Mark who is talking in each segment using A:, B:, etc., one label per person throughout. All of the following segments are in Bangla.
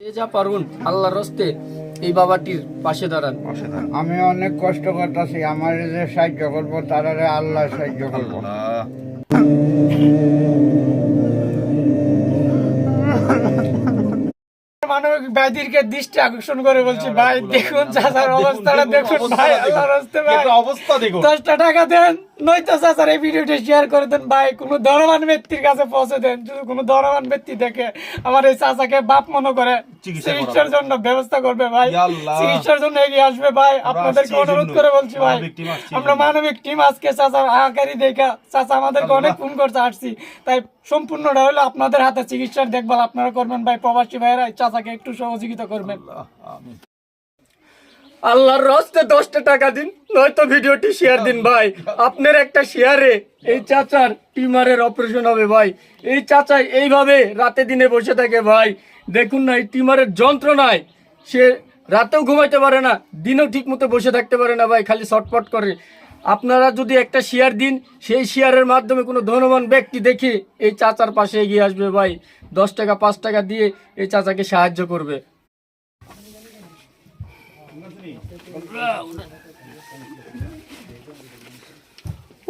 A: যে যা পারুন আল্লাহর রাস্তে এই বাবাটির পাশে দাঁড়ান।
B: আমি অনেক কষ্ট করতেছি, আমার যে সাহায্য করবো তারা আল্লাহ সাহায্য করবো।
C: মানবিক ব্যাধিকে দৃষ্টি আকর্ষণ করে বলছি, ভাই দেখুন চাচার অবস্থাটা দেখুন ভাই, আল্লাহর রাস্তে ভাই
D: অবস্থা দেখুন।
C: 10টা টাকা দেন, নয়তো চাচার এই ভিডিওটা শেয়ার করে দেন ভাই, কোনো ধনবান ব্যক্তির কাছে পৌঁছে দেন। যদি কোনো ধনবান ব্যক্তি দেখে আমার এই চাচাকে বাপ মনে করে চিকিৎসার জন্য ব্যবস্থা করবে ভাই, চিকিৎসার জন্য এগিয়ে আসবে ভাই। আপনাদেরকে অনুরোধ করে বলছি ভাই, আমরা মানবিক টিম আজকে চাচার আহাকারি দেখা চাচা আমাদেরকে অনেক ফোন করতে আসছি, তাই সম্পূর্ণটা হলো আপনাদের হাতে চিকিৎসার দেখভাল আপনারা করবেন ভাই। প্রবাসী ভাইয়েরা চাচাকে একটু সহযোগিতা করবেন। আল্লাহর রাস্তে 10টা টাকা দিন, নয়তো ভিডিওটি শেয়ার দিন ভাই। আপনার একটা শেয়ারে এই চাচার টিউমারের অপারেশন হবে ভাই। এই চাচা এইভাবে রাতে দিনে বসে থাকে ভাই, দেখুন না এই টিউমারের যন্ত্রণায় সে রাতেও ঘুমাইতে পারে না, দিনেও ঠিক মতো বসে থাকতে পারে না ভাই, খালি ছটফট করে। আপনারা যদি একটা শেয়ার দিন, সেই শেয়ারের মাধ্যমে কোনো ধনবান ব্যক্তি দেখে এই চাচার পাশে এগিয়ে আসবে ভাই, 10 টাকা 5 টাকা দিয়ে এই চাচাকে সাহায্য করবে।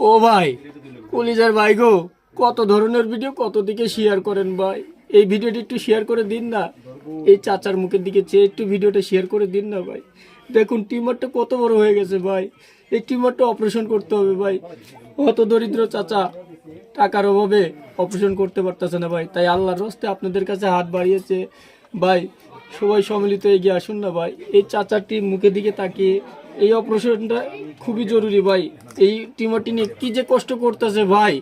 C: ও ভাই কলিজার ভাই গো, কত ধরনের ভিডিও কত দিকে শেয়ার করেন ভাই, এই ভিডিওটি একটু শেয়ার করে দিন না। এই চাচার মুখের দিকে চেয়ে একটু ভিডিওটা শেয়ার করে দিন না ভাই। দেখুন টিউমারটা কত বড় হয়ে গেছে ভাই, এই টিউমারটা অপারেশন করতে হবে ভাই। অত দরিদ্র চাচা টাকার অভাবে অপারেশন করতে পারতেছে না ভাই, তাই আল্লাহর রাস্তে আপনাদের কাছে হাত বাড়িয়েছে ভাই। সবাই সম্মিলিত এগিয়ে আসুন না ভাই, এই চাচাটি মুখের দিকে তাকিয়ে এই অপারেশনটা খুবই জরুরি ভাই। এই টিউমারটি নিয়ে কি যে কষ্ট করতেছে ভাই।